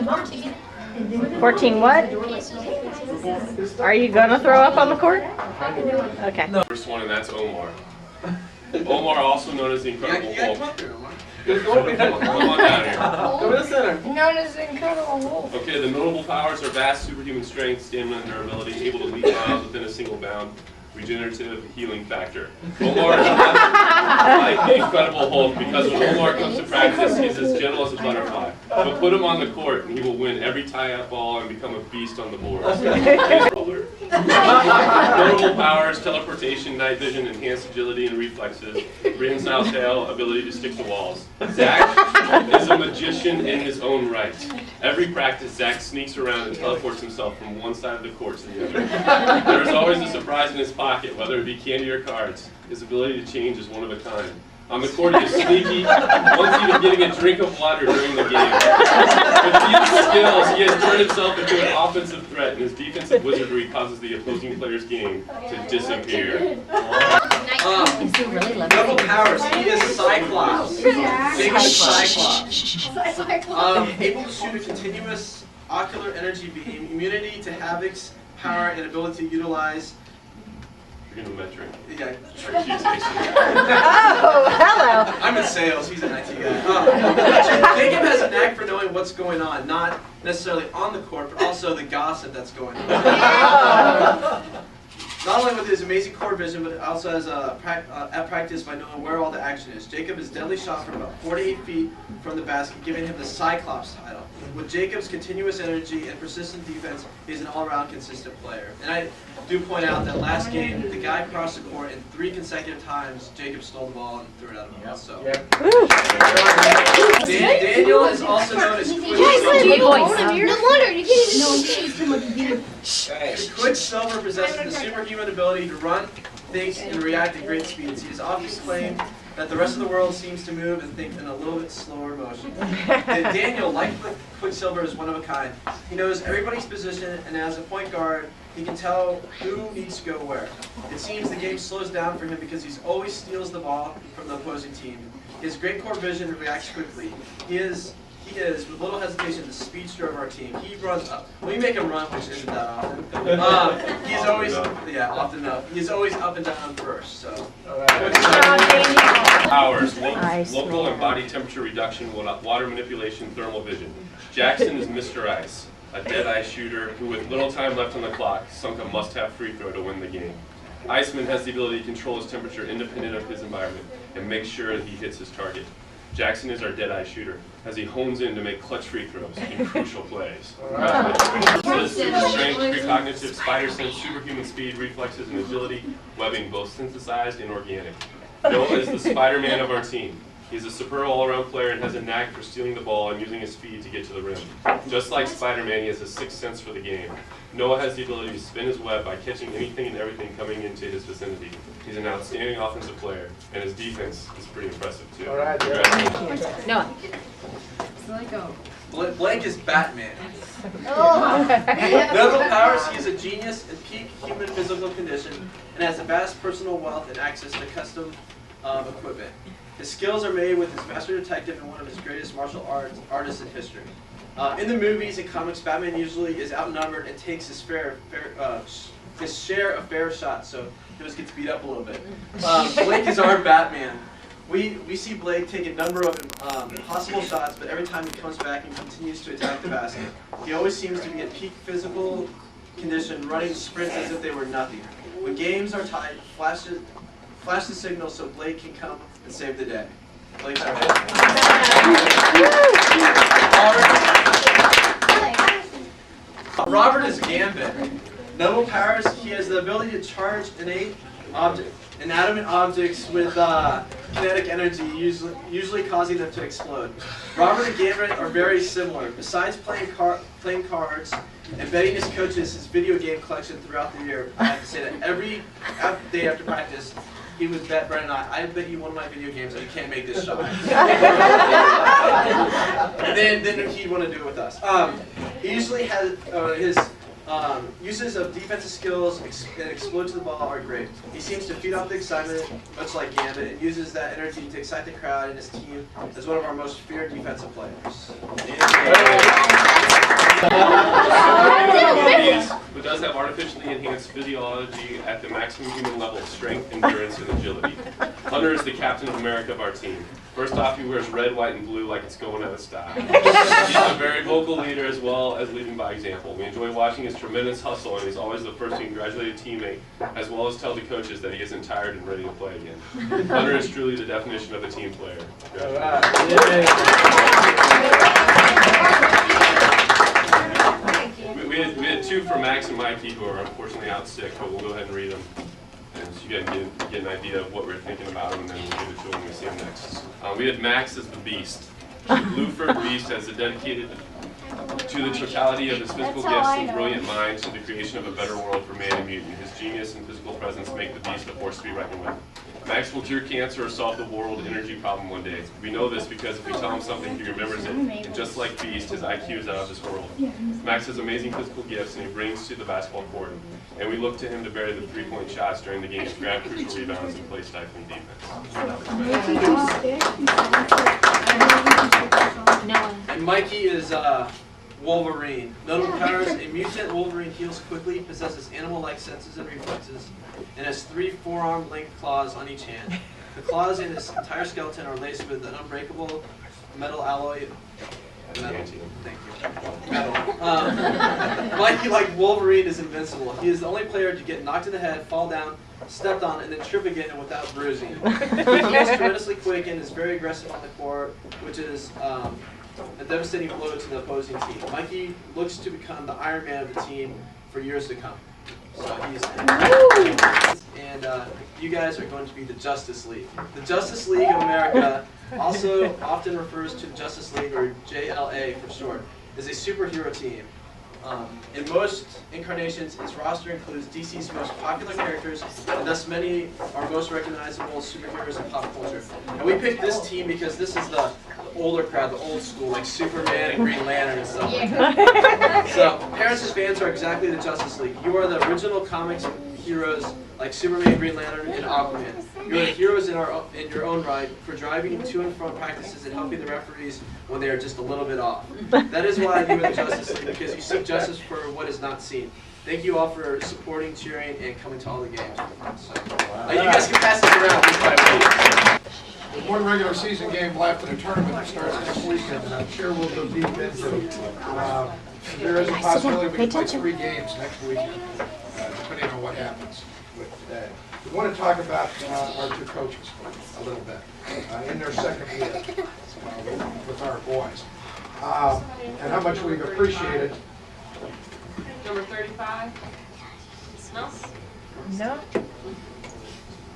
14 what? Are you gonna throw up on the court? Okay. First one, and that's Omar. Omar, also known as the Incredible Hulk. Come on down here. Come to the center. Known as the Incredible Hulk. Okay, the notable powers are vast superhuman strength, stamina, and durability, able to leap miles within a single bound, regenerative healing factor. Omar is like the Incredible Hulk because when Omar comes to practice, he's as gentle as a butterfly. But put him on the court, and he will win every tie-up ball and become a beast on the boards. Notable powers: teleportation, night vision, enhanced agility and reflexes, prehensile tail, ability to stick to walls. Zach is a magician in his own right. Every practice, Zach sneaks around and teleports himself from one side of the court to the other. There is always a surprise in his pocket, whether it be candy or cards. His ability to change is one of a kind. On the court, he is sneaky, once even getting a drink of water during the game. With these skills, he has turned himself into an offensive threat, and his defensive wizardry causes the opposing player's game to disappear. Double powers. He is Cyclops. Jacob is Cyclops. Able to shoot a continuous ocular energy beam, immunity to Havoc's power, and ability to utilize. Trigonometric. Yeah. Oh, hello. I'm in sales. He's an IT guy. Jacob has a knack for knowing what's going on, not necessarily on the court, but also the gossip that's going on. Not only with his amazing court vision, but also as at practice by knowing where all the action is. Jacob is deadly shot from about 4 to 8 feet from the basket, giving him the Cyclops title. With Jacob's continuous energy and persistent defense, he's an all-around consistent player. And I do point out that last game, the guy crossed the court, and 3 consecutive times, Jacob stole the ball and threw it out of bounds. So. Daniel is also known as Quicksilver. No wonder you can't even. Quicksilver possesses the superhuman ability to run, think, and react at great speeds. He has often claimed that the rest of the world seems to move and think in a little bit slower motion. Daniel, like Quicksilver, is one of a kind. He knows everybody's position, and as a point guard, he can tell who needs to go where. It seems the game slows down for him because he always steals the ball from the opposing team. He has great court vision and reacts quickly. He is, with little hesitation, the speedster of our team. He runs up. We make him run, which isn't that often. He's always, often enough. He's always up and down first. So. Powers: local and body temperature reduction, water manipulation, thermal vision. Jackson is Mr. Ice, a dead-eye shooter who, with little time left on the clock, sunk a must-have free throw to win the game. Iceman has the ability to control his temperature independent of his environment and make sure that he hits his target. Jackson is our dead-eye shooter, as he hones in to make clutch free throws in crucial plays. Super strength, precognitive, spider sense, superhuman speed, reflexes, and agility, webbing, both synthesized and organic. Noah is the Spider-Man of our team. He's a superb all-around player and has a knack for stealing the ball and using his speed to get to the rim. Just like Spider-Man, he has a sixth sense for the game. Noah has the ability to spin his web by catching anything and everything coming into his vicinity. He's an outstanding offensive player, and his defense is pretty impressive too. All right, Noah. Blake is Batman. Notable powers: he is a genius in peak human physical condition and has a vast personal wealth and access to custom equipment. His skills are made with his master detective and one of his greatest martial artists in history. In the movies and comics, Batman usually is outnumbered and takes his share of fair shots, so he always gets beat up a little bit. Blake is our Batman. We see Blake take a number of impossible shots, but every time he comes back and continues to attack the basket. He always seems to be in peak physical condition, running sprints as if they were nothing. When games are tight, flash the signal so Blake can come and save the day. Blake's our Batman. Robert is Gambit. Notable powers: he has the ability to charge inanimate objects with kinetic energy, usually causing them to explode. Robert and Gambit are very similar. Besides playing cards and betting his coaches his video game collection throughout the year, I have to say that every day after practice, he would bet Brent and I bet you one of my video games and you can't make this shot. then he'd want to do it with us. He usually has his uses of defensive skills and explode to the ball are great. He seems to feed off the excitement, much like Gambit, and uses that energy to excite the crowd and his team as one of our most feared defensive players. have artificially enhanced physiology at the maximum human level of strength, endurance, and agility. Hunter is the Captain of America of our team. First off, he wears red, white, and blue like it's going out of style. He's a very vocal leader as well as leading by example. We enjoy watching his tremendous hustle, and he's always the first to congratulate a teammate, as well as tell the coaches that he isn't tired and ready to play again. Hunter is truly the definition of a team player. We had two for Max and Mikey who are unfortunately out sick, but we'll go ahead and read them. And so you guys get an idea of what we're thinking about them, and then we'll give it to them when we see them next. We had Max as the Beast. The blue-furred Beast has dedicated to the totality of his physical gifts and brilliant mind to the creation of a better world for man and mutant. His genius and physical presence make the Beast a force to be reckoned with. Max will cure cancer or solve the world energy problem one day. We know this because if we tell him something, he remembers it. And just like Beast, his IQ is out of this world. Max has amazing physical gifts, and he brings to the basketball court. And we look to him to bury the three-point shots during the games, grab crucial rebounds, and play stifling defense. And Mikey is Wolverine. Notable powers: a mutant Wolverine heals quickly, possesses animal-like senses and reflexes, and has 3 forearm-length claws on each hand. The claws in his entire skeleton are laced with an unbreakable metal alloy. Metal. Thank you. Metal. Mikey, like Wolverine, is invincible. He is the only player to get knocked in the head, fall down, stepped on, and then trip again and without bruising. He is tremendously quick and is very aggressive on the court, which is a devastating blow to the opposing team. Mikey looks to become the Iron Man of the team for years to come. So he's and you guys are going to be the Justice League. The Justice League of America, also often refers to the Justice League, or JLA for short, is a superhero team. In most incarnations, its roster includes DC's most popular characters, and thus many are most recognizable superheroes in pop culture. And we picked this team because this is the older crowd, the old school, like Superman and Green Lantern and stuff like that. So, parents and fans are exactly the Justice League. You are the original comics heroes like Superman, Green Lantern, and Aquaman. You are the heroes in your own right for driving to and from practices and helping the referees when they are just a little bit off. That is why you are the Justice League, because you seek justice for what is not seen. Thank you all for supporting, cheering, and coming to all the games. So, you guys can pass this around. There's one regular season game left in a tournament that starts next weekend, and I'm sure we'll go deep into it. There is a possibility we can play 3 games next weekend, depending on what happens with today. We want to talk about our 2 coaches a little bit in their second year with our boys, and how much we've appreciated. Number 35. No. No.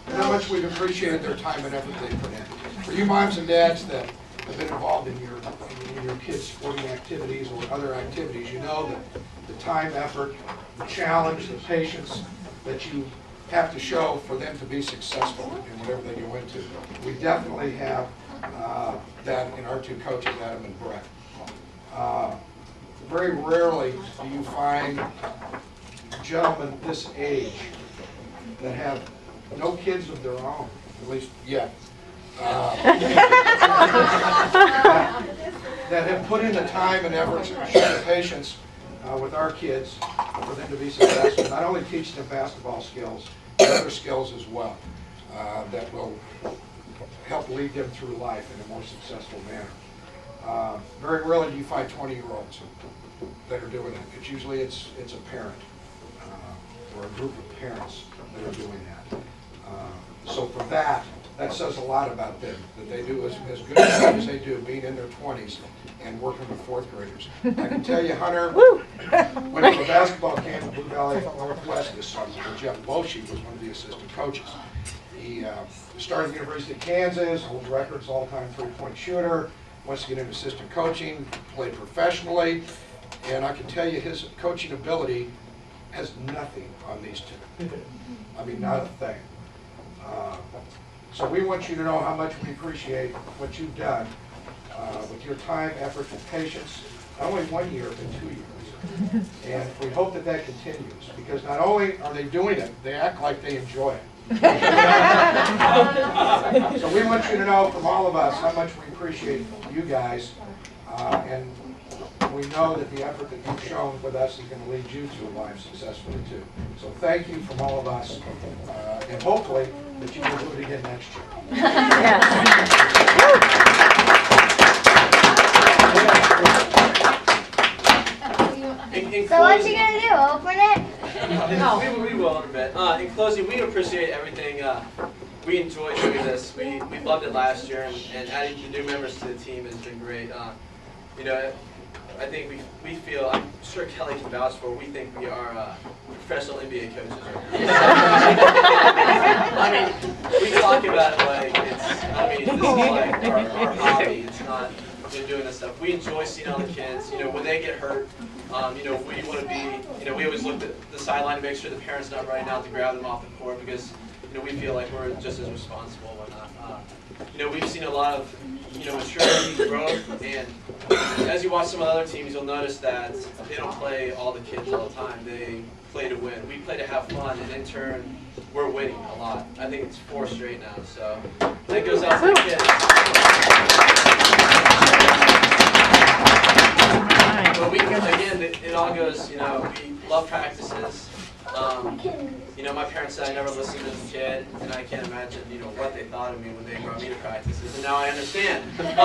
And how much we've appreciated their time and effort they put in. For you moms and dads that have been involved in your kids' sporting activities or other activities, you know that the time, effort, the challenge, the patience that you have to show for them to be successful in whatever they go into. We definitely have that in our 2 coaches, Adam and Brett. Very rarely do you find gentlemen this age that have no kids of their own, at least yet, that have put in the time and effort and shown the patience with our kids for them to be successful. Not only teach them basketball skills, but other skills as well that will help lead them through life in a more successful manner. Very rarely do you find 20-year-olds that are doing it. It's usually it's a parent or a group of parents that are doing that. So for that says a lot about them, that they do as good a job as they do, being in their 20s and working with 4th graders. I can tell you, Hunter went to a basketball camp in Blue Valley Northwest this summer, where Jeff Boschee was one of the assistant coaches. He started at the University of Kansas, holds records, all-time 3-point shooter, wants to get into assistant coaching, played professionally, and I can tell you his coaching ability has nothing on these 2. I mean, not a thing. So we want you to know how much we appreciate what you've done with your time, effort, and patience, not only 1 year, but 2 years. And we hope that that continues, because not only are they doing it, they act like they enjoy it. So we want you to know from all of us how much we appreciate you guys, and we know that the effort that you've shown with us is going to lead you to life successfully too. So thank you from all of us, and hopefully that you will do it again next year. In So what you closing, gonna do? Open it? we will in a bit. In closing, we appreciate everything. We enjoyed doing this. We loved it last year, and adding the new members to the team has been great. You know, I think we feel, I'm sure Kelly can vouch for, we think we are professional NBA coaches. I mean, we talk about it like it's, this is like our hobby. It's not doing this stuff. We enjoy seeing all the kids. You know, when they get hurt, you know, we want to be, you know, we always look at the sideline to make sure the parents not running out to grab them off the court because, you know, we feel like we're just as responsible and whatnot. You know, we've seen a lot of, you know, maturity, growth, and as you watch some of the other teams, you'll notice that they don't play all the kids all the time. They play to win. We play to have fun, and in turn, we're winning a lot. I think it's 4 straight now, so that goes out to the kids. But we, again, it all goes, you know, we love practices. You know, my parents said I never listened as a kid, and I can't imagine, you know, what they thought of me when they brought me to practices, and now I understand. But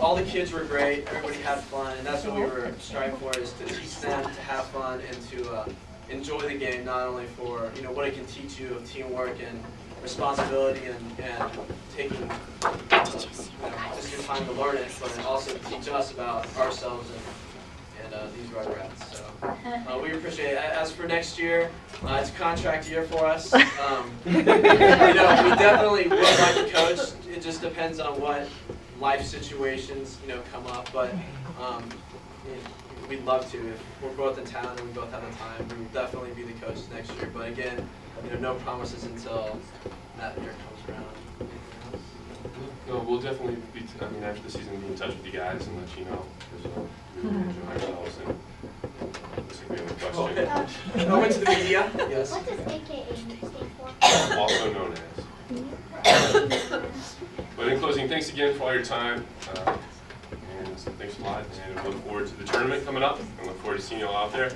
all the kids were great, everybody had fun, and that's what we were striving for, is to teach them to have fun and to enjoy the game, not only for, you know, what it can teach you of teamwork and responsibility and taking, you know, just your time to learn it, but also teach us about ourselves and these Rugrats. So we appreciate it. As for next year, it's a contract year for us. You know, we definitely would like to coach. It just depends on what life situations, you know, come up. But we'd love to. If we're both in town and we both have the time, we will definitely be the coaches next year. But again, you know, no promises until that year comes around. No, we'll definitely be, after the season, be in touch with you guys and let you know. Because we really enjoy ourselves. And looks like we have a question. Over to the media. Yes. What does AKA stand for? Also known as. But in closing, thanks again for all your time. And thanks a lot. And we look forward to the tournament coming up. And look forward to seeing you all out there.